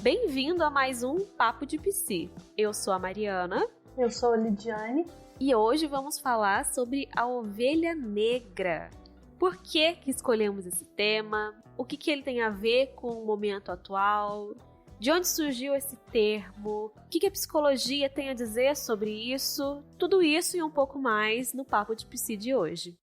Bem-vindo a mais um Papo de Psi. Eu sou a Mariana. Eu sou a Lidiane. E hoje vamos falar sobre a ovelha negra. Por que escolhemos esse tema? O que ele tem a ver com o momento atual? De onde surgiu esse termo? O que a psicologia tem a dizer sobre isso? Tudo isso e um pouco mais no Papo de Psi de hoje.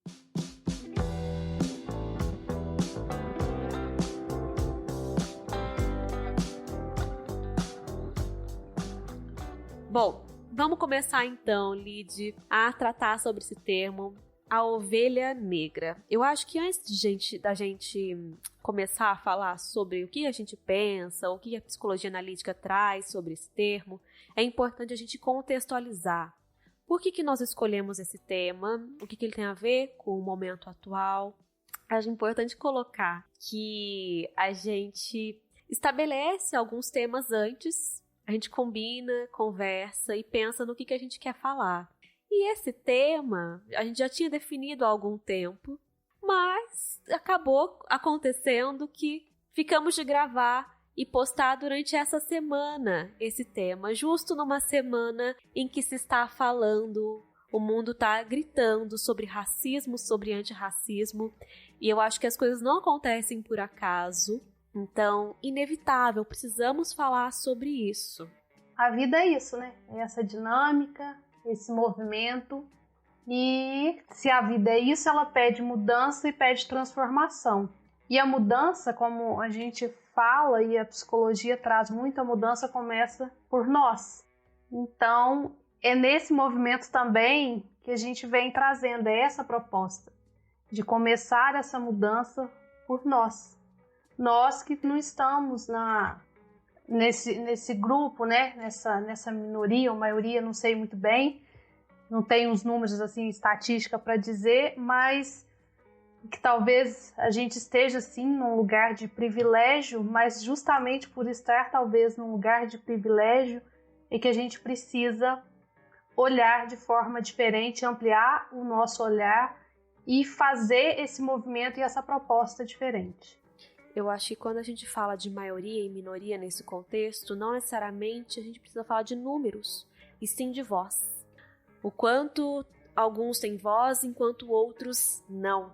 Bom, vamos começar então, Lid, a tratar sobre esse termo, a ovelha negra. Eu acho que antes da gente começar a falar sobre o que a gente pensa, o que a psicologia analítica traz sobre esse termo, é importante a gente contextualizar. Por que nós escolhemos esse tema? O que ele tem a ver com o momento atual? Acho importante colocar que a gente estabelece alguns temas antes. A gente combina, conversa e pensa no que a gente quer falar. E esse tema a gente já tinha definido há algum tempo, mas acabou acontecendo que ficamos de gravar e postar durante essa semana esse tema, justo numa semana em que se está falando, o mundo está gritando sobre racismo, sobre antirracismo, e eu acho que as coisas não acontecem por acaso. Então, inevitável, precisamos falar sobre isso. A vida é isso, né? É essa dinâmica, esse movimento. E se a vida é isso, ela pede mudança e pede transformação. E a mudança, como a gente fala e a psicologia traz muito, a mudança começa por nós. Então, é nesse movimento também que a gente vem trazendo essa proposta de começar essa mudança por nós. Nós que não estamos nesse grupo, né? nessa minoria ou maioria, não sei muito bem, não tenho os números assim, estatística para dizer, mas que talvez a gente esteja assim num lugar de privilégio, mas justamente por estar talvez num lugar de privilégio é que a gente precisa olhar de forma diferente, ampliar o nosso olhar e fazer esse movimento e essa proposta diferente. Eu acho que quando a gente fala de maioria e minoria nesse contexto, não necessariamente a gente precisa falar de números, e sim de voz. O quanto alguns têm voz, enquanto outros não,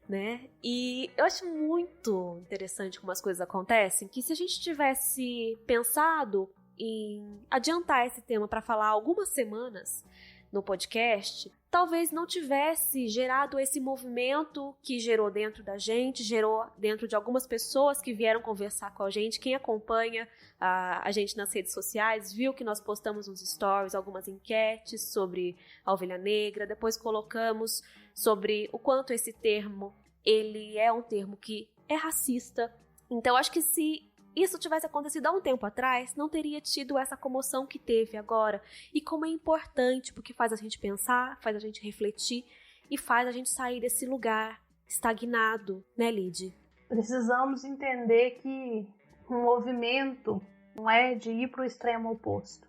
né? E eu acho muito interessante como as coisas acontecem, que se a gente tivesse pensado em adiantar esse tema para falar algumas semanas no podcast, talvez não tivesse gerado esse movimento que gerou dentro da gente, gerou dentro de algumas pessoas que vieram conversar com a gente. Quem acompanha a gente nas redes sociais viu que nós postamos nos stories algumas enquetes sobre a ovelha negra, depois colocamos sobre o quanto esse termo, ele é um termo que é racista. Então acho que se isso tivesse acontecido há um tempo atrás, não teria tido essa comoção que teve agora. E como é importante, porque faz a gente pensar, faz a gente refletir e faz a gente sair desse lugar estagnado, né, Lid? Precisamos entender que um movimento não é de ir para o extremo oposto.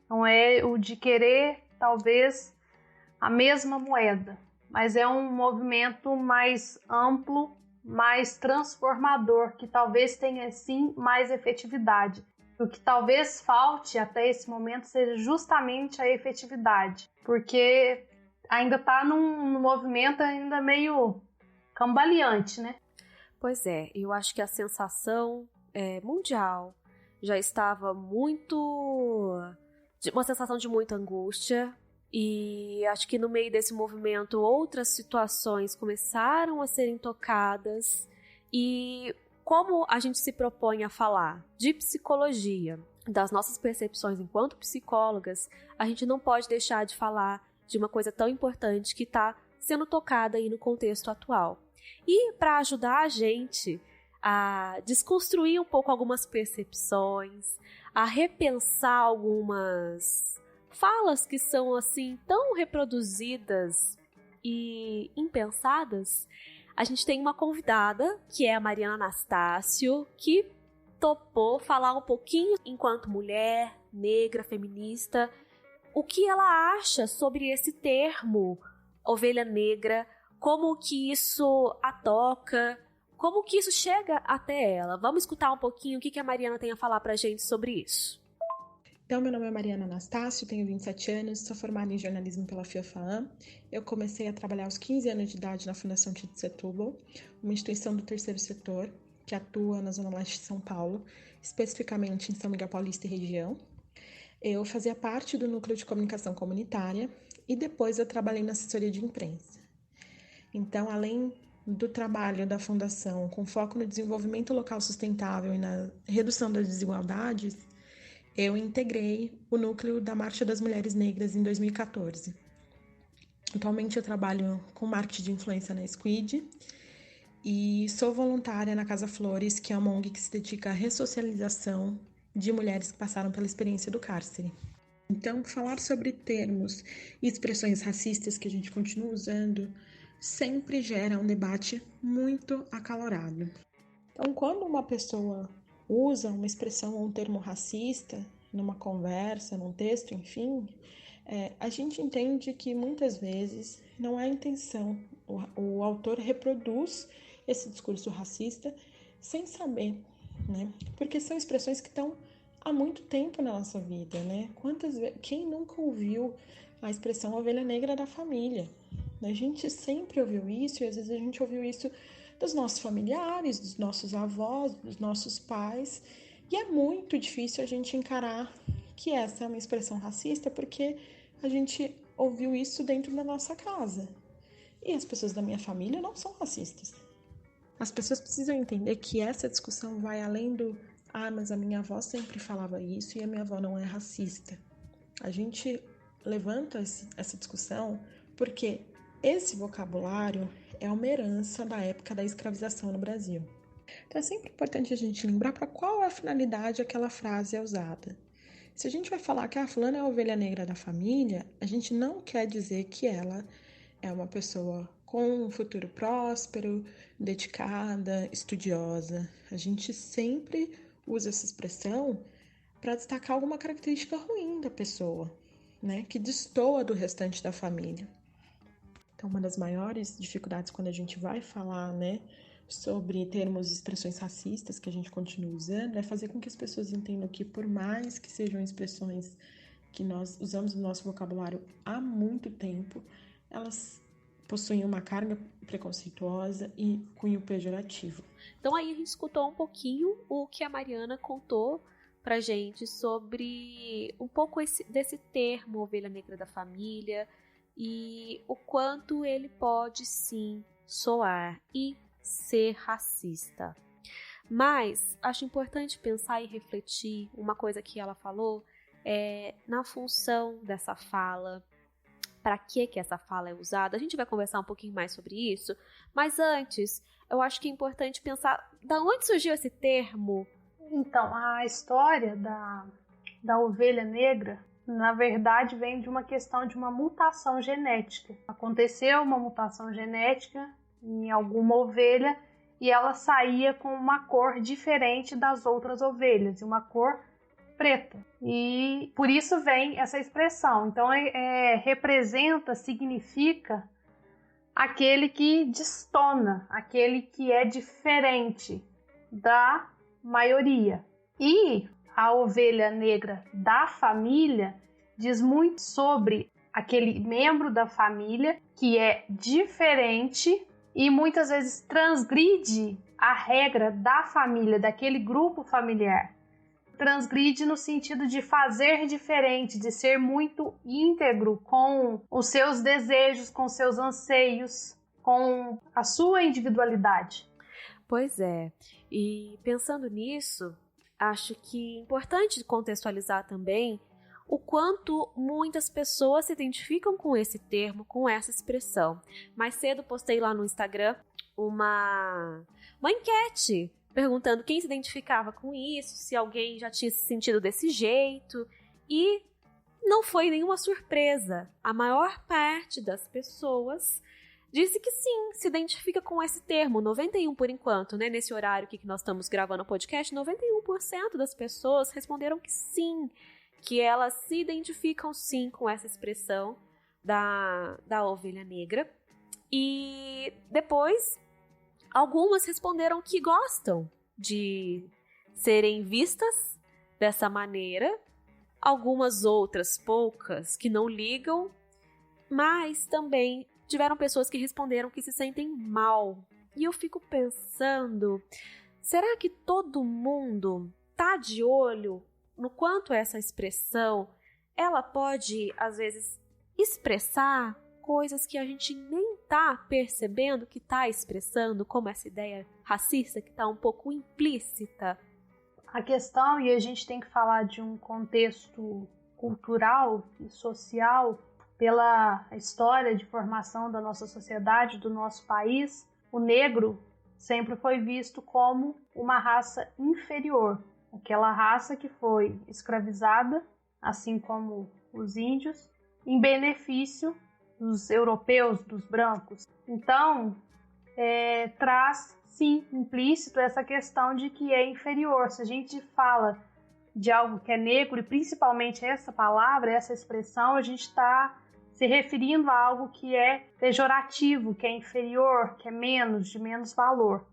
Não é o de querer, talvez, a mesma moeda, mas é um movimento mais amplo, mais transformador, que talvez tenha sim mais efetividade. O que talvez falte até esse momento seja justamente a efetividade, porque ainda está num movimento ainda meio cambaleante, né? Pois é, eu acho que a sensação mundial já estava uma sensação de muita angústia. E acho que no meio desse movimento outras situações começaram a serem tocadas. E como a gente se propõe a falar de psicologia, das nossas percepções enquanto psicólogas, a gente não pode deixar de falar de uma coisa tão importante que está sendo tocada aí no contexto atual. E para ajudar a gente a desconstruir um pouco algumas percepções, a repensar algumas falas que são assim tão reproduzidas e impensadas, a gente tem uma convidada, que é a Mariana Anastácio, que topou falar um pouquinho enquanto mulher, negra, feminista, o que ela acha sobre esse termo ovelha negra, como que isso a toca, como que isso chega até ela? Vamos escutar um pouquinho o que a Mariana tem a falar pra gente sobre isso. Então, meu nome é Mariana Anastácio, tenho 27 anos, sou formada em jornalismo pela FIOFAM. Eu comecei a trabalhar aos 15 anos de idade na Fundação Tito Setúbal, uma instituição do terceiro setor que atua na Zona Leste de São Paulo, especificamente em São Miguel Paulista e região. Eu fazia parte do núcleo de comunicação comunitária e depois eu trabalhei na assessoria de imprensa. Então, além do trabalho da Fundação com foco no desenvolvimento local sustentável e na redução das desigualdades, eu integrei o núcleo da Marcha das Mulheres Negras em 2014. Atualmente eu trabalho com marketing de influência na Squid e sou voluntária na Casa Flores, que é uma ONG que se dedica à ressocialização de mulheres que passaram pela experiência do cárcere. Então, falar sobre termos e expressões racistas que a gente continua usando sempre gera um debate muito acalorado. Então, quando uma pessoa usa uma expressão ou um termo racista numa conversa, num texto, enfim, a gente entende que muitas vezes não é a intenção. O autor reproduz esse discurso racista sem saber, né? Porque são expressões que estão há muito tempo na nossa vida, né? Quem nunca ouviu a expressão ovelha negra da família? A gente sempre ouviu isso e às vezes a gente ouviu isso dos nossos familiares, dos nossos avós, dos nossos pais, e é muito difícil a gente encarar que essa é uma expressão racista porque a gente ouviu isso dentro da nossa casa. E as pessoas da minha família não são racistas. As pessoas precisam entender que essa discussão vai além do mas a minha avó sempre falava isso e a minha avó não é racista. A gente levanta essa discussão porque esse vocabulário é uma herança da época da escravização no Brasil. Então é sempre importante a gente lembrar para qual é a finalidade aquela frase é usada. Se a gente vai falar que a fulana é a ovelha negra da família, a gente não quer dizer que ela é uma pessoa com um futuro próspero, dedicada, estudiosa. A gente sempre usa essa expressão para destacar alguma característica ruim da pessoa, né, que destoa do restante da família. Então, uma das maiores dificuldades quando a gente vai falar, né, sobre termos e expressões racistas que a gente continua usando é fazer com que as pessoas entendam que, por mais que sejam expressões que nós usamos no nosso vocabulário há muito tempo, elas possuem uma carga preconceituosa e cunho pejorativo. Então aí a gente escutou um pouquinho o que a Mariana contou pra gente sobre um pouco desse termo ovelha negra da família e o quanto ele pode sim soar e ser racista. Mas acho importante pensar e refletir uma coisa que ela falou na função dessa fala, para que essa fala é usada. A gente vai conversar um pouquinho mais sobre isso, mas antes eu acho que é importante pensar da onde surgiu esse termo. Então, a história da ovelha negra, na verdade, vem de uma questão de uma mutação genética. Aconteceu uma mutação genética em alguma ovelha e ela saía com uma cor diferente das outras ovelhas, e uma cor preta. E por isso vem essa expressão. Então, representa, significa aquele que destona, aquele que é diferente da maioria. E a ovelha negra da família diz muito sobre aquele membro da família que é diferente e muitas vezes transgride a regra da família, daquele grupo familiar. Transgride no sentido de fazer diferente, de ser muito íntegro com os seus desejos, com seus anseios, com a sua individualidade. Pois é, e pensando nisso, acho que é importante contextualizar também o quanto muitas pessoas se identificam com esse termo, com essa expressão. Mais cedo postei lá no Instagram uma enquete perguntando quem se identificava com isso, se alguém já tinha se sentido desse jeito, e não foi nenhuma surpresa. A maior parte das pessoas disse que sim, se identifica com esse termo. 91% por enquanto, né? Nesse horário que nós estamos gravando o podcast, 91% das pessoas responderam que sim, que elas se identificam sim com essa expressão da ovelha negra. E depois Algumas responderam que gostam de serem vistas dessa maneira, algumas outras, poucas, que não ligam, mas também tiveram pessoas que responderam que se sentem mal. E eu fico pensando, será que todo mundo tá de olho no quanto essa expressão, ela pode, às vezes, expressar coisas que a gente nem tá percebendo que tá expressando, como essa ideia racista que tá um pouco implícita? A questão, e a gente tem que falar de um contexto cultural e social, pela história de formação da nossa sociedade, do nosso país, o negro sempre foi visto como uma raça inferior, aquela raça que foi escravizada, assim como os índios, em benefício dos europeus, dos brancos. Então, traz, sim, implícito essa questão de que é inferior. Se a gente fala de algo que é negro, e principalmente essa palavra, essa expressão, a gente está se referindo a algo que é pejorativo, que é inferior, que é menos, de menos valor.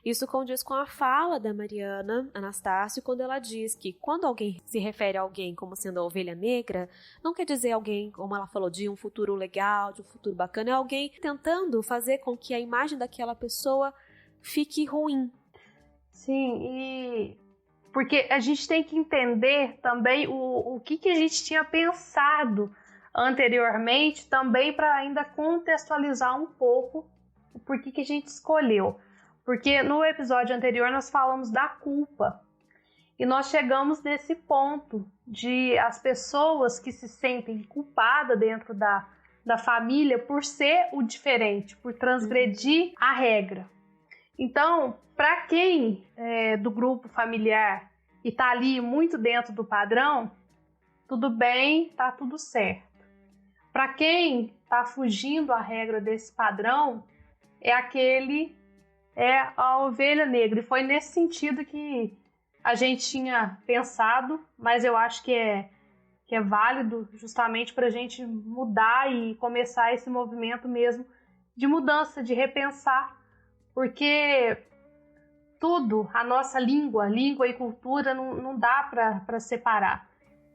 Isso condiz com a fala da Mariana Anastácio quando ela diz que quando alguém se refere a alguém como sendo a ovelha negra, não quer dizer alguém, como ela falou, de um futuro legal, de um futuro bacana, é alguém tentando fazer com que a imagem daquela pessoa fique ruim. Sim, e porque a gente tem que entender também o que a gente tinha pensado anteriormente, também para ainda contextualizar um pouco o porquê que a gente escolheu. Porque no episódio anterior nós falamos da culpa e nós chegamos nesse ponto de as pessoas que se sentem culpadas dentro da família por ser o diferente, por transgredir a regra. Então, para quem é do grupo familiar e está ali muito dentro do padrão, tudo bem, tá tudo certo. Para quem está fugindo à regra desse padrão, é a ovelha negra. E foi nesse sentido que a gente tinha pensado, mas eu acho que é válido justamente para a gente mudar e começar esse movimento mesmo de mudança, de repensar, porque tudo, a nossa língua e cultura não dá para separar.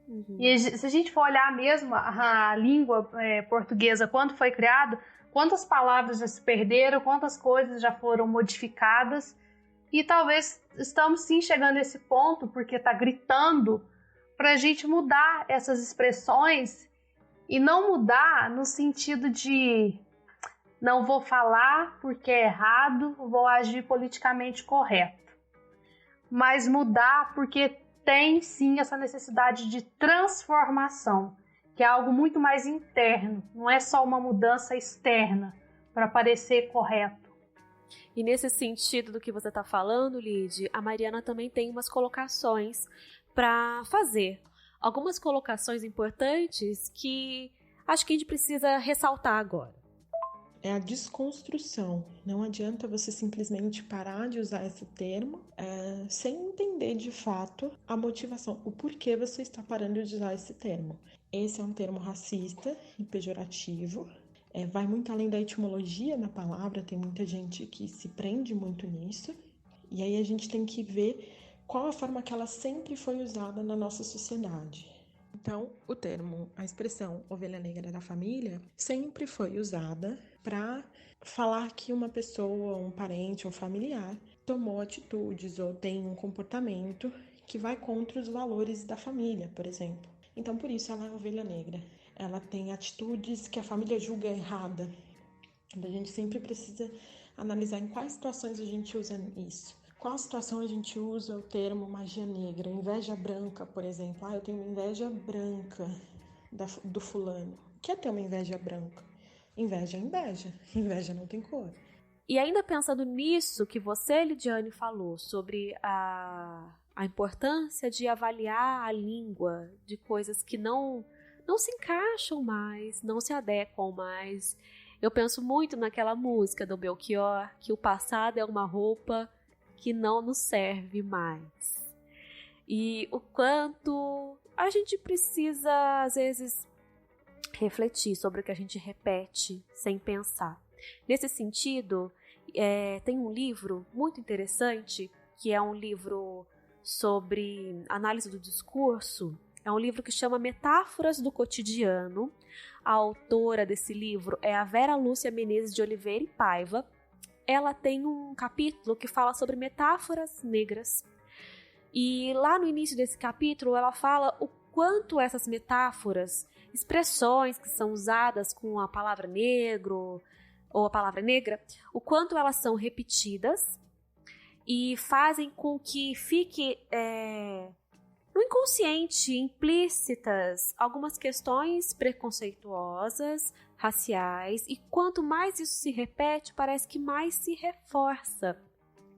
Uhum. E se a gente for olhar mesmo a língua portuguesa, quando foi criada, quantas palavras já se perderam, quantas coisas já foram modificadas, e talvez estamos sim chegando a esse ponto, porque está gritando, para a gente mudar essas expressões, e não mudar no sentido de não vou falar porque é errado, vou agir politicamente correto, mas mudar porque tem sim essa necessidade de transformação, que é algo muito mais interno, não é só uma mudança externa para parecer correto. E nesse sentido do que você está falando, Lid, a Mariana também tem umas colocações para fazer. Algumas colocações importantes que acho que a gente precisa ressaltar agora. É a desconstrução. Não adianta você simplesmente parar de usar esse termo sem entender de fato a motivação, o porquê você está parando de usar esse termo. Esse é um termo racista e pejorativo. Vai muito além da etimologia da palavra, tem muita gente que se prende muito nisso. E aí a gente tem que ver qual a forma que ela sempre foi usada na nossa sociedade. Então, o termo, a expressão ovelha negra da família sempre foi usada para falar que uma pessoa, um parente ou familiar tomou atitudes ou tem um comportamento que vai contra os valores da família, por exemplo. Então, por isso ela é ovelha negra. Ela tem atitudes que a família julga errada. A gente sempre precisa analisar em quais situações a gente usa isso. Qual situação a gente usa o termo magia negra? Inveja branca, por exemplo. Eu tenho uma inveja branca do fulano. O que é ter uma inveja branca? Inveja é inveja. Inveja não tem cor. E ainda pensando nisso que você, Lidiane, falou sobre a importância de avaliar a língua de coisas que não se encaixam mais, não se adequam mais. Eu penso muito naquela música do Belchior, que o passado é uma roupa que não nos serve mais. E o quanto a gente precisa, às vezes, refletir sobre o que a gente repete sem pensar. Nesse sentido, Tem um livro muito interessante, que é um livro sobre análise do discurso. É um livro que chama Metáforas do Cotidiano. A autora desse livro é a Vera Lúcia Menezes de Oliveira e Paiva. Ela tem um capítulo que fala sobre metáforas negras. E lá no início desse capítulo, ela fala o quanto essas metáforas, expressões que são usadas com a palavra negro ou a palavra negra, o quanto elas são repetidas e fazem com que fique no inconsciente, implícitas, algumas questões preconceituosas, raciais, e quanto mais isso se repete, parece que mais se reforça.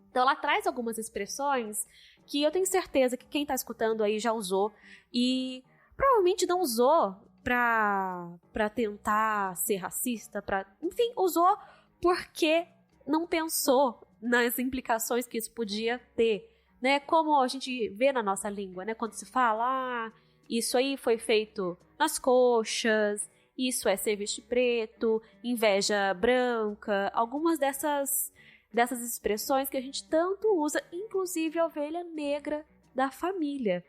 Então ela traz algumas expressões que eu tenho certeza que quem está escutando aí já usou, e provavelmente não usou para tentar ser racista, enfim, usou porque não pensou nas implicações que isso podia ter, né? Como a gente vê na nossa língua, né? Quando se fala, isso aí foi feito nas coxas, isso é serviço preto, inveja branca, algumas dessas expressões que a gente tanto usa, inclusive a ovelha negra da família.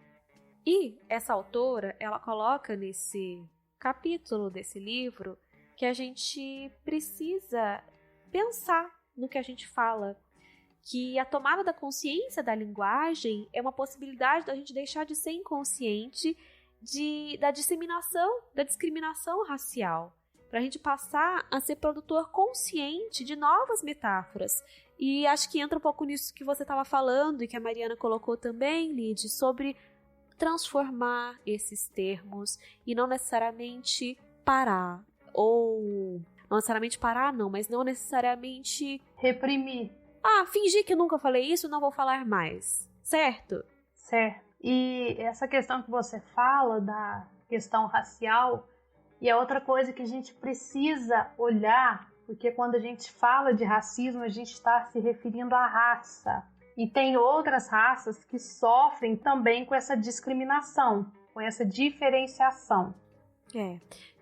E essa autora, ela coloca nesse capítulo desse livro que a gente precisa pensar no que a gente fala, que a tomada da consciência da linguagem é uma possibilidade da gente deixar de ser inconsciente da disseminação, da discriminação racial, para a gente passar a ser produtor consciente de novas metáforas. E acho que entra um pouco nisso que você estava falando e que a Mariana colocou também, Lid, sobre transformar esses termos e não necessariamente parar, ou não necessariamente parar não, mas não necessariamente reprimir. Fingir que eu nunca falei isso, não vou falar mais, certo? Certo. E essa questão que você fala da questão racial, e é outra coisa que a gente precisa olhar, porque quando a gente fala de racismo, a gente está se referindo à raça. E tem outras raças que sofrem também com essa discriminação, com essa diferenciação.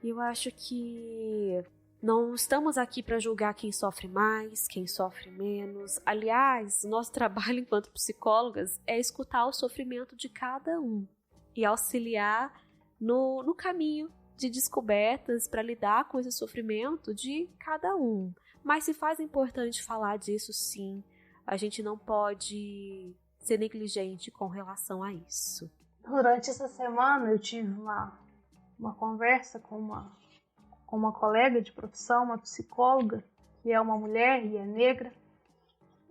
Eu acho que não estamos aqui para julgar quem sofre mais, quem sofre menos. Aliás, nosso trabalho enquanto psicólogas é escutar o sofrimento de cada um e auxiliar no caminho de descobertas para lidar com esse sofrimento de cada um. Mas se faz importante falar disso, sim. A gente não pode ser negligente com relação a isso. Durante essa semana eu tive uma conversa com uma colega de profissão, uma psicóloga, que é uma mulher e é negra,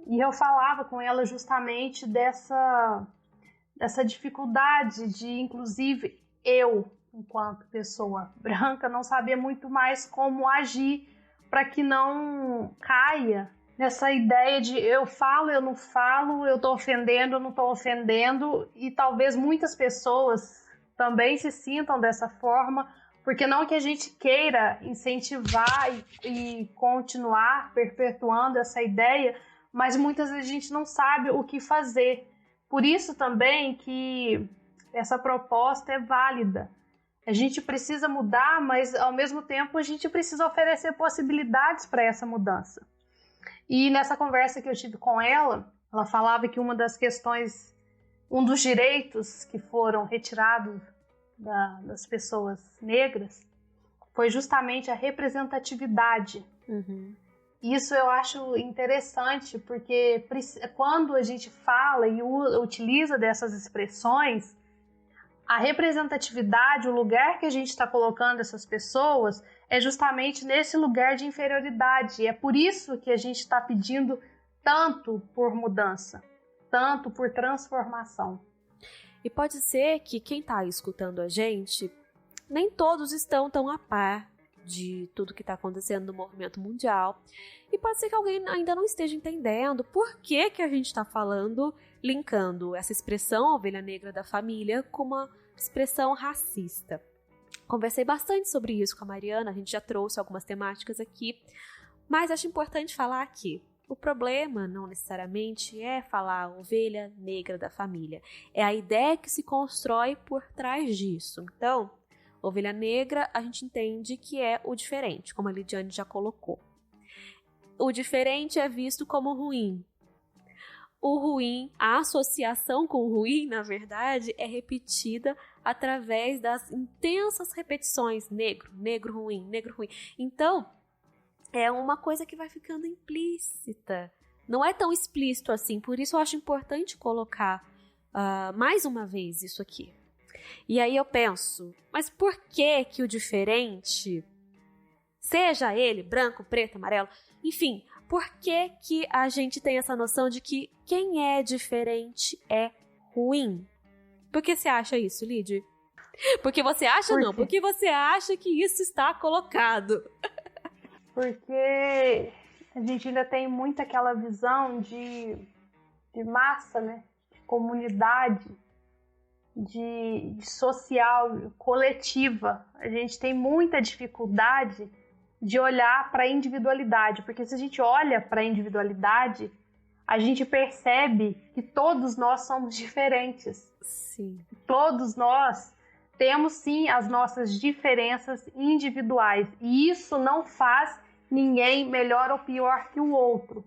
e eu falava com ela justamente dessa dificuldade de, inclusive, eu, enquanto pessoa branca, não saber muito mais como agir para que não caia nessa ideia de eu falo, eu não falo, eu estou ofendendo, eu não estou ofendendo, e talvez muitas pessoas também se sintam dessa forma, porque não que a gente queira incentivar e continuar perpetuando essa ideia, mas muitas vezes a gente não sabe o que fazer. Por isso também que essa proposta é válida. A gente precisa mudar, mas ao mesmo tempo a gente precisa oferecer possibilidades para essa mudança. E nessa conversa que eu tive com ela, ela falava que uma das questões, um dos direitos que foram retirados das pessoas negras foi justamente a representatividade. Uhum. Isso eu acho interessante, porque quando a gente fala e utiliza dessas expressões, a representatividade, o lugar que a gente está colocando essas pessoas é justamente nesse lugar de inferioridade. E é por isso que a gente está pedindo tanto por mudança, tanto por transformação. E pode ser que quem está escutando a gente, nem todos estão tão a par de tudo que está acontecendo no movimento mundial. E pode ser que alguém ainda não esteja entendendo por que a gente está falando, linkando essa expressão ovelha negra da família com uma expressão racista. Conversei bastante sobre isso com a Mariana, a gente já trouxe algumas temáticas aqui, mas acho importante falar aqui. O problema não necessariamente é falar ovelha negra da família, é a ideia que se constrói por trás disso. Então, ovelha negra a gente entende que é o diferente, como a Lidiane já colocou. o diferente é visto como ruim. O ruim, a associação com o ruim, na verdade, é repetida através das intensas repetições. Negro, negro ruim, negro ruim. Então, é uma coisa que vai ficando implícita. Não é tão explícito assim, por isso eu acho importante colocar mais uma vez isso aqui. E aí eu penso, mas por que o diferente, seja ele branco, preto, amarelo, enfim, por que a gente tem essa noção de que quem é diferente é ruim? Por que você acha isso, Lidy? Porque você acha não, porque você acha que isso está colocado. Porque a gente ainda tem muito aquela visão de massa, né? De comunidade, de social, coletiva. A gente tem muita dificuldade de olhar para a individualidade, porque se a gente olha para a individualidade, a gente percebe que todos nós somos diferentes. Sim. Todos nós temos sim as nossas diferenças individuais, e isso não faz ninguém melhor ou pior que o outro.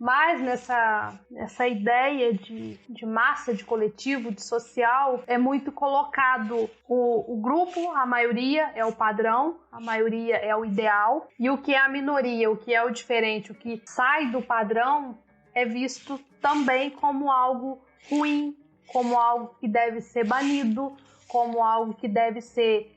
Mas nessa ideia de massa, de coletivo, de social, é muito colocado o grupo, a maioria é o padrão, a maioria é o ideal, e o que é a minoria, o que é o diferente, o que sai do padrão, é visto também como algo ruim, como algo que deve ser banido, como algo que deve ser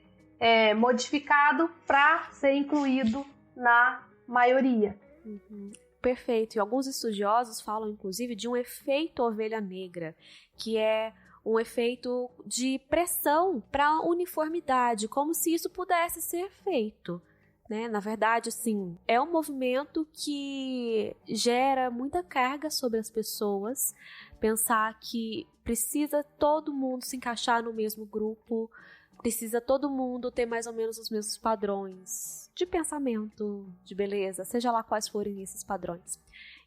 modificado para ser incluído na maioria. Uhum. Perfeito. E alguns estudiosos falam, inclusive, de um efeito ovelha negra, que é um efeito de pressão para a uniformidade, como se isso pudesse ser feito, né? Na verdade, assim, é um movimento que gera muita carga sobre as pessoas, pensar que precisa todo mundo se encaixar no mesmo grupo, precisa todo mundo ter mais ou menos os mesmos padrões de pensamento, de beleza, seja lá quais forem esses padrões.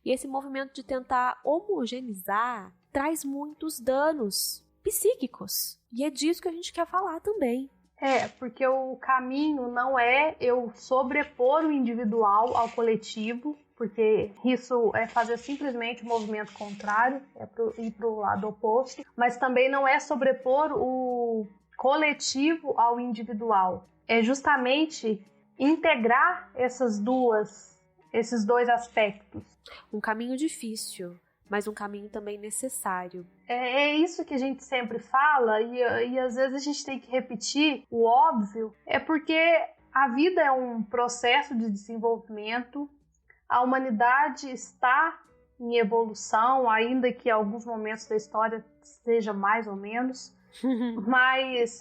E esse movimento de tentar homogeneizar traz muitos danos psíquicos. E é disso que a gente quer falar também. Porque o caminho não é eu sobrepor o individual ao coletivo, porque isso é fazer simplesmente o movimento contrário, ir para o lado oposto, mas também não é sobrepor o coletivo ao individual. É justamente integrar esses dois aspectos. Um caminho difícil, mas um caminho também necessário. É isso que a gente sempre fala, e às vezes a gente tem que repetir o óbvio, é porque a vida é um processo de desenvolvimento, a humanidade está em evolução, ainda que em alguns momentos da história seja mais ou menos, mas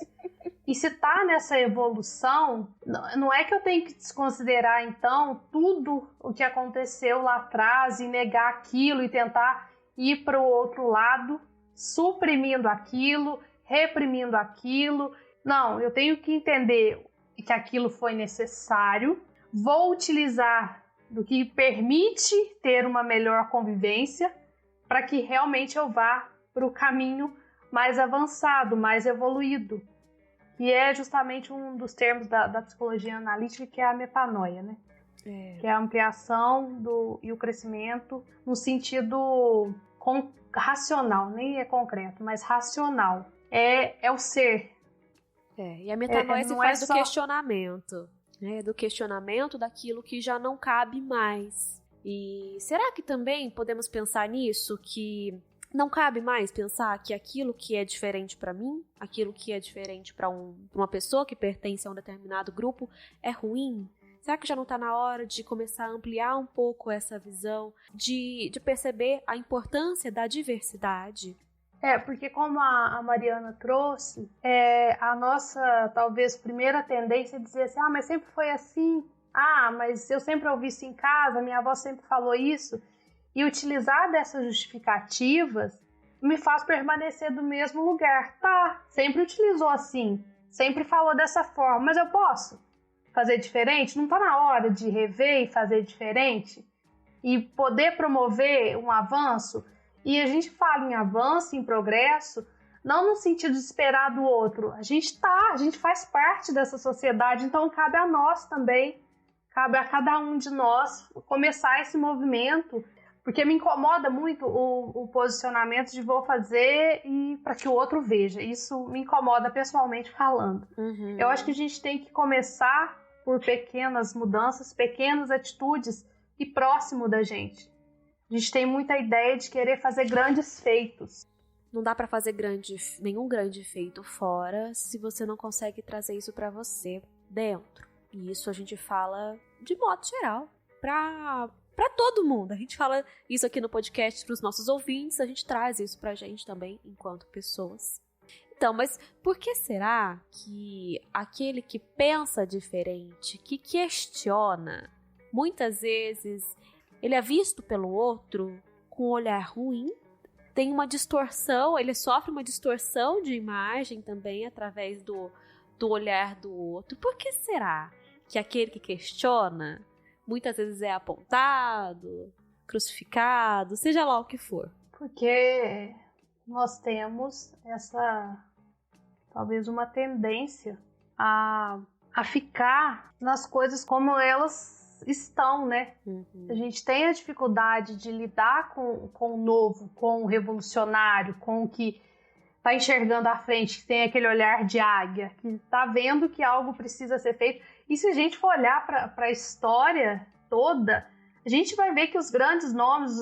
e se está nessa evolução, não é que eu tenho que desconsiderar então tudo o que aconteceu lá atrás e negar aquilo e tentar ir para o outro lado, suprimindo aquilo, reprimindo aquilo. Não, eu tenho que entender que aquilo foi necessário, vou utilizar do que permite ter uma melhor convivência para que realmente eu vá para o caminho mais avançado, mais evoluído, que é justamente um dos termos da psicologia analítica, que é a metanoia, né? Que é a ampliação e o crescimento no sentido racional, nem é concreto, mas racional. É o ser. E a metanoia se faz do questionamento, né? Do questionamento daquilo que já não cabe mais. E será que também podemos pensar nisso, que não cabe mais pensar que aquilo que é diferente para mim, aquilo que é diferente para uma pessoa que pertence a um determinado grupo é ruim? Será que já não está na hora de começar a ampliar um pouco essa visão, de perceber a importância da diversidade? Porque como a Mariana trouxe, a nossa, talvez, primeira tendência é dizer assim, mas sempre foi assim, mas eu sempre ouvi isso em casa, minha avó sempre falou isso. E utilizar dessas justificativas me faz permanecer do mesmo lugar. Sempre utilizou assim, sempre falou dessa forma, mas eu posso fazer diferente? Não está na hora de rever e fazer diferente? E poder promover um avanço? E a gente fala em avanço, em progresso, não no sentido de esperar do outro. A gente faz parte dessa sociedade, então cabe a nós também, cabe a cada um de nós começar esse movimento, porque me incomoda muito o posicionamento de vou fazer e para que o outro veja. Isso me incomoda pessoalmente falando. Uhum. Eu acho que a gente tem que começar por pequenas mudanças, pequenas atitudes e próximo da gente. A gente tem muita ideia de querer fazer grandes feitos. Não dá pra fazer nenhum grande feito fora se você não consegue trazer isso pra você dentro. E isso a gente fala de modo geral, pra todo mundo. A gente fala isso aqui no podcast pros nossos ouvintes, a gente traz isso pra gente também enquanto pessoas. Então, mas por que será que aquele que pensa diferente, que questiona, muitas vezes ele é visto pelo outro com um olhar ruim? Tem uma distorção, ele sofre uma distorção de imagem também através do olhar do outro. Por que será que aquele que questiona muitas vezes é apontado, crucificado, seja lá o que for? Porque nós temos talvez uma tendência a ficar nas coisas como elas estão, né? Uhum. A gente tem a dificuldade de lidar com o novo, com o revolucionário, com o que está enxergando à frente, que tem aquele olhar de águia, que está vendo que algo precisa ser feito. E se a gente for olhar para a história toda, a gente vai ver que os grandes nomes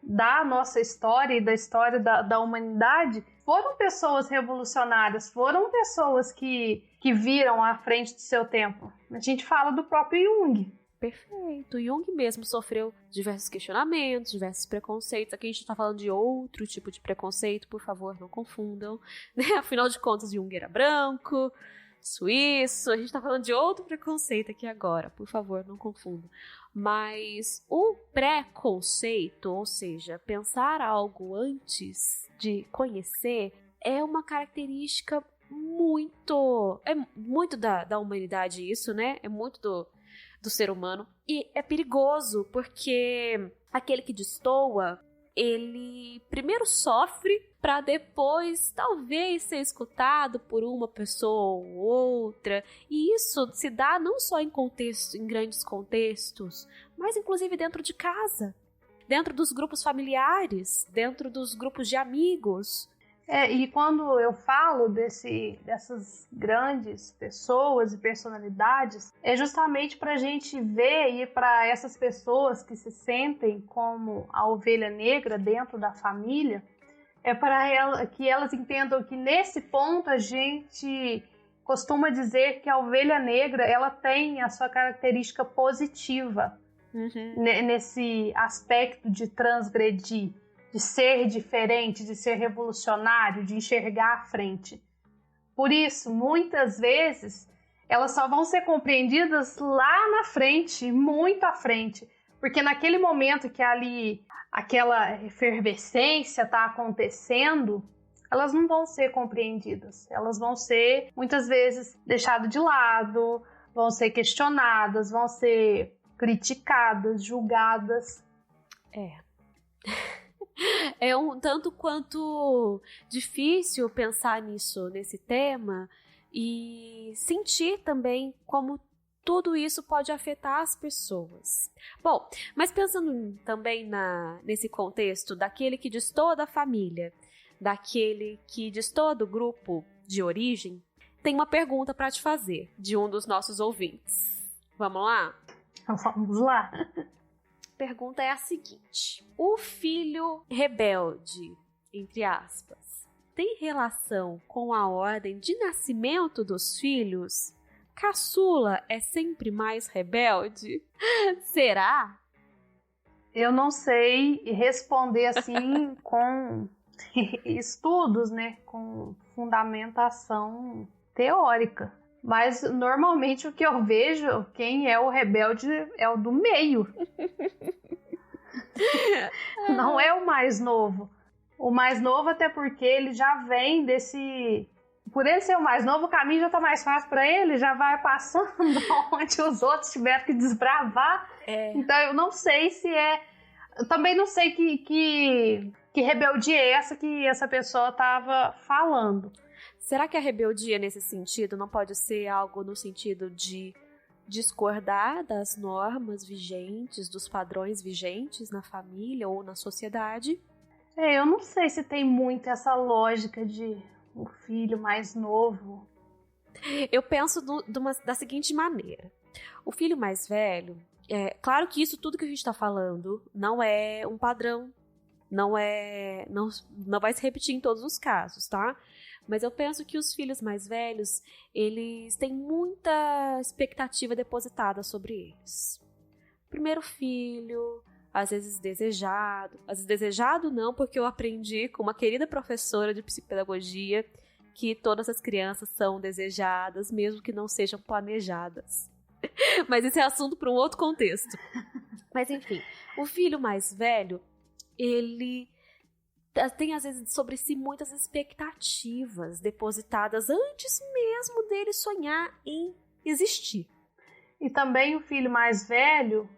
da nossa história e da história da humanidade foram pessoas revolucionárias, foram pessoas que viram à frente do seu tempo. A gente fala do próprio Jung. Perfeito. Jung mesmo sofreu diversos questionamentos, diversos preconceitos. Aqui a gente está falando de outro tipo de preconceito, por favor, não confundam. Afinal de contas, Jung era branco, suíço. A gente está falando de outro preconceito aqui agora, por favor, não confundam. Mas o preconceito, ou seja, pensar algo antes de conhecer, é uma característica muito da humanidade isso, né? É muito do ser humano. E é perigoso, porque aquele que destoa, ele primeiro sofre para depois talvez ser escutado por uma pessoa ou outra. E isso se dá não só em grandes contextos, mas inclusive dentro de casa, dentro dos grupos familiares, dentro dos grupos de amigos. E quando eu falo dessas grandes pessoas e personalidades, é justamente para a gente ver e para essas pessoas que se sentem como a ovelha negra dentro da família, é para que elas entendam que nesse ponto a gente costuma dizer que a ovelha negra ela tem a sua característica positiva nesse aspecto de transgredir, de ser diferente, de ser revolucionário, de enxergar à frente. Por isso, muitas vezes, elas só vão ser compreendidas lá na frente, muito à frente. Porque naquele momento que ali aquela efervescência está acontecendo, elas não vão ser compreendidas. Elas vão ser, muitas vezes, deixadas de lado, vão ser questionadas, vão ser criticadas, julgadas. É um tanto quanto difícil pensar nesse tema e sentir também como tudo isso pode afetar as pessoas. Bom, mas pensando também nesse contexto daquele que destoa da família, daquele que destoa do grupo de origem, tem uma pergunta para te fazer de um dos nossos ouvintes. Vamos lá? Vamos lá. A pergunta é a seguinte: o filho rebelde, entre aspas, tem relação com a ordem de nascimento dos filhos? Caçula é sempre mais rebelde? Será? Eu não sei responder assim com estudos, né? Com fundamentação teórica. Mas, normalmente, o que eu vejo, quem é o rebelde é o do meio. Não é o mais novo. O mais novo, até porque ele já vem desse... Por ele ser o mais novo, o caminho já tá mais fácil para ele, já vai passando onde os outros tiveram que desbravar. Então, eu não sei se é... Eu também não sei que rebeldia é essa que essa pessoa tava falando. Será que a rebeldia nesse sentido não pode ser algo no sentido de discordar das normas vigentes, dos padrões vigentes na família ou na sociedade. Eu não sei se tem muito essa lógica de o filho mais novo. Eu penso da seguinte maneira. O filho mais velho, claro que isso tudo que a gente está falando não é um padrão, não vai se repetir em todos os casos, tá? Mas eu penso que os filhos mais velhos, eles têm muita expectativa depositada sobre eles. Primeiro filho, às vezes desejado não, porque eu aprendi com uma querida professora de psicopedagogia que todas as crianças são desejadas, mesmo que não sejam planejadas. Mas isso é assunto para um outro contexto. Mas enfim, o filho mais velho, ele tem às vezes sobre si muitas expectativas depositadas antes mesmo dele sonhar em existir. E também o filho mais velho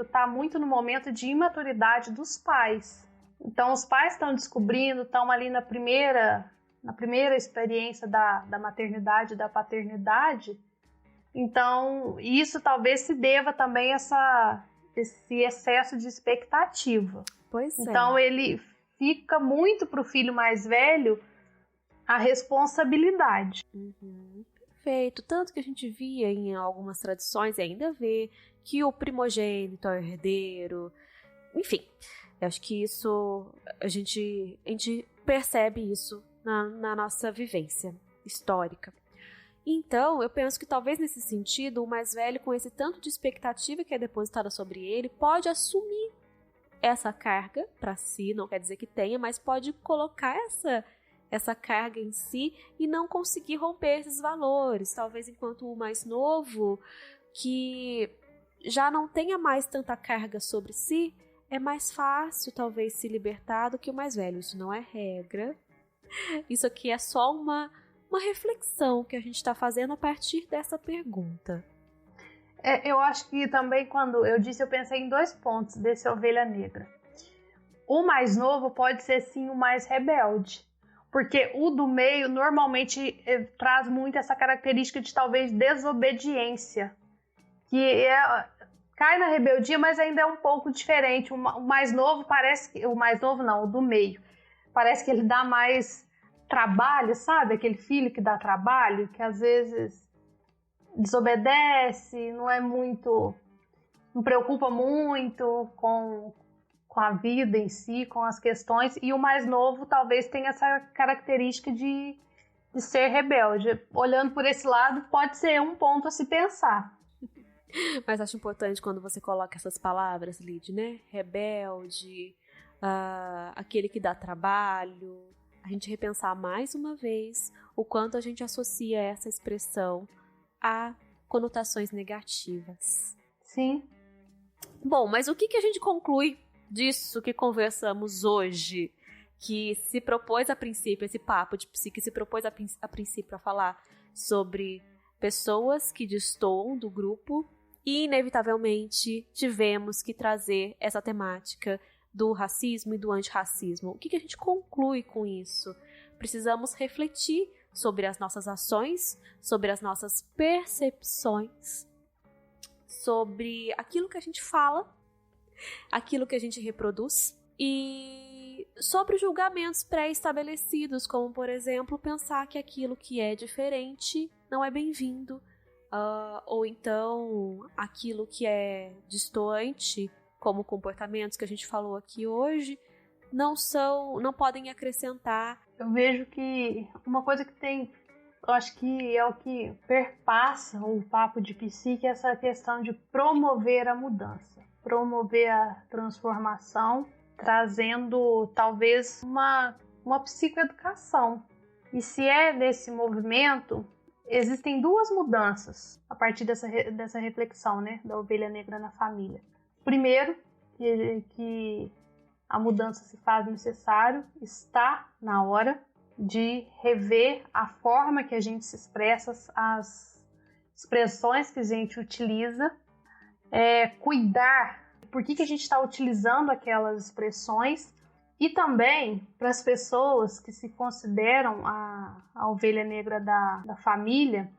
tá muito no momento de imaturidade dos pais. Então os pais estão descobrindo, estão ali na primeira experiência da maternidade, da paternidade. Então isso talvez se deva também a esse excesso de expectativa. Pois é. Então ele fica muito para o filho mais velho a responsabilidade. Perfeito. Tanto que a gente via em algumas tradições, e ainda vê, que o primogênito é o herdeiro. Enfim, eu acho que isso a gente percebe isso na nossa vivência histórica. Então, eu penso que talvez nesse sentido, o mais velho, com esse tanto de expectativa que é depositada sobre ele, pode assumir essa carga para si, não quer dizer que tenha, mas pode colocar essa carga em si e não conseguir romper esses valores. Talvez enquanto o mais novo, que já não tenha mais tanta carga sobre si, é mais fácil talvez se libertar do que o mais velho. Isso não é regra. Isso aqui é só uma reflexão que a gente está fazendo a partir dessa pergunta. Eu acho que também quando eu pensei em 2 pontos desse Ovelha Negra. O mais novo pode ser sim o mais rebelde, porque o do meio normalmente traz muito essa característica de talvez desobediência, que cai na rebeldia, mas ainda é um pouco diferente. O mais novo parece que... O mais novo não, o do meio. Parece que ele dá mais trabalho, sabe? Aquele filho que dá trabalho, que às vezes desobedece, não preocupa muito com a vida em si, com as questões. E o mais novo talvez tenha essa característica de ser rebelde. Olhando por esse lado, pode ser um ponto a se pensar. Mas acho importante quando você coloca essas palavras, Lid, né? Rebelde, aquele que dá trabalho. A gente repensar mais uma vez o quanto a gente associa essa expressão a conotações negativas. Sim. Bom, mas o que a gente conclui disso que conversamos hoje? Que se propôs a princípio, esse papo de psique se propôs a princípio a falar sobre pessoas que destoam do grupo e, inevitavelmente, tivemos que trazer essa temática do racismo e do antirracismo. O que a gente conclui com isso? Precisamos refletir sobre as nossas ações, sobre as nossas percepções, sobre aquilo que a gente fala, aquilo que a gente reproduz e sobre julgamentos pré-estabelecidos, como, por exemplo, pensar que aquilo que é diferente não é bem-vindo, ou então aquilo que é distoante, como comportamentos que a gente falou aqui hoje, não podem acrescentar. Eu vejo que uma coisa eu acho que é o que perpassa o papo de psique, é essa questão de promover a mudança, promover a transformação, trazendo talvez uma psicoeducação. E se é nesse movimento, existem 2 mudanças a partir dessa reflexão, né, da ovelha negra na família. Primeiro, que a mudança se faz necessário, está na hora de rever a forma que a gente se expressa, as expressões que a gente utiliza, cuidar por que a gente está utilizando aquelas expressões, e também para as pessoas que se consideram a ovelha negra da família,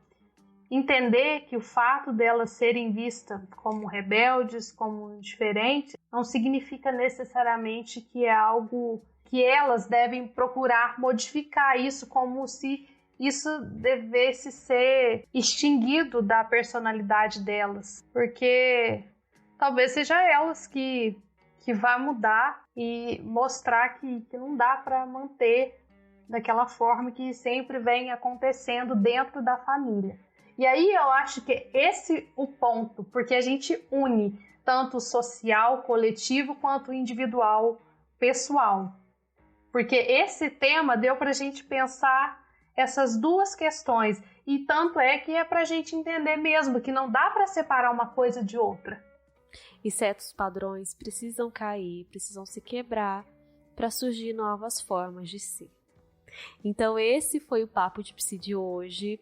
entender que o fato delas serem vistas como rebeldes, como diferentes, não significa necessariamente que é algo que elas devem procurar modificar isso, como se isso devesse ser extinguido da personalidade delas, porque talvez seja elas que vai mudar e mostrar que não dá para manter daquela forma que sempre vem acontecendo dentro da família. E aí eu acho que esse é o ponto, porque a gente une tanto o social, coletivo, quanto o individual, pessoal. Porque esse tema deu para a gente pensar essas duas questões, e tanto é que é para a gente entender mesmo que não dá para separar uma coisa de outra. E certos padrões precisam cair, precisam se quebrar para surgir novas formas de ser. Então esse foi o Papo de Psi de hoje.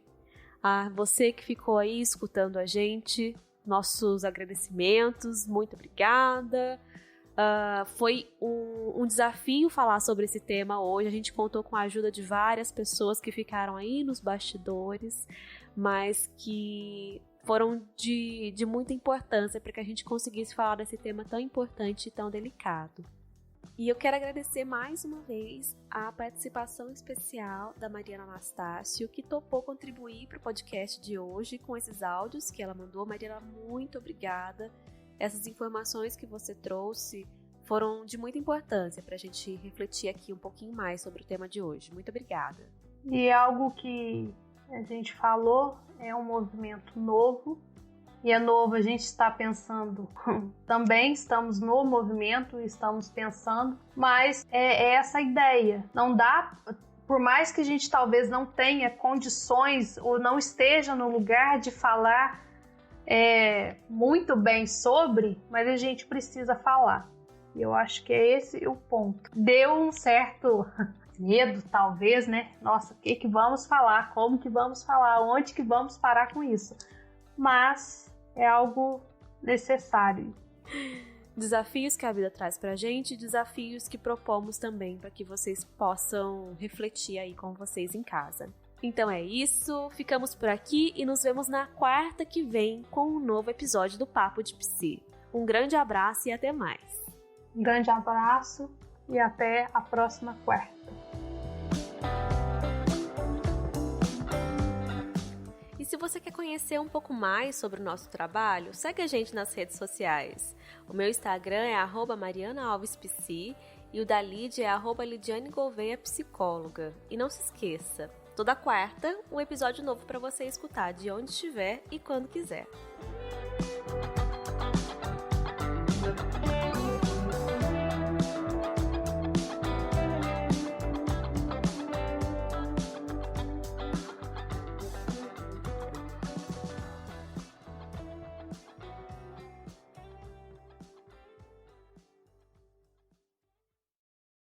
Você que ficou aí escutando a gente, nossos agradecimentos, muito obrigada. Foi um desafio falar sobre esse tema hoje. A gente contou com a ajuda de várias pessoas que ficaram aí nos bastidores, mas que foram de muita importância para que a gente conseguisse falar desse tema tão importante e tão delicado. E eu quero agradecer mais uma vez a participação especial da Mariana Anastácio, que topou contribuir para o podcast de hoje com esses áudios que ela mandou. Mariana, muito obrigada. Essas informações que você trouxe foram de muita importância para a gente refletir aqui um pouquinho mais sobre o tema de hoje. Muito obrigada. E algo que a gente falou é um movimento novo. E é novo, a gente está pensando, também estamos no movimento, estamos pensando, mas é essa ideia. Não dá, por mais que a gente talvez não tenha condições ou não esteja no lugar de falar muito bem sobre, mas a gente precisa falar. E eu acho que é esse o ponto. Deu um certo medo, talvez, né? Nossa, o que vamos falar? Como que vamos falar? Onde que vamos parar com isso? Mas é algo necessário. Desafios que a vida traz pra gente, desafios que propomos também para que vocês possam refletir aí com vocês em casa. Então é isso, ficamos por aqui e nos vemos na quarta que vem com um novo episódio do Papo de Psi. Um grande abraço e até mais. Um grande abraço e até a próxima quarta. E se você quer conhecer um pouco mais sobre o nosso trabalho, segue a gente nas redes sociais. O meu Instagram é @marianaalvespsi e o da Lídia é @lidianegouveia_psicóloga. E não se esqueça, toda quarta um episódio novo para você escutar de onde estiver e quando quiser.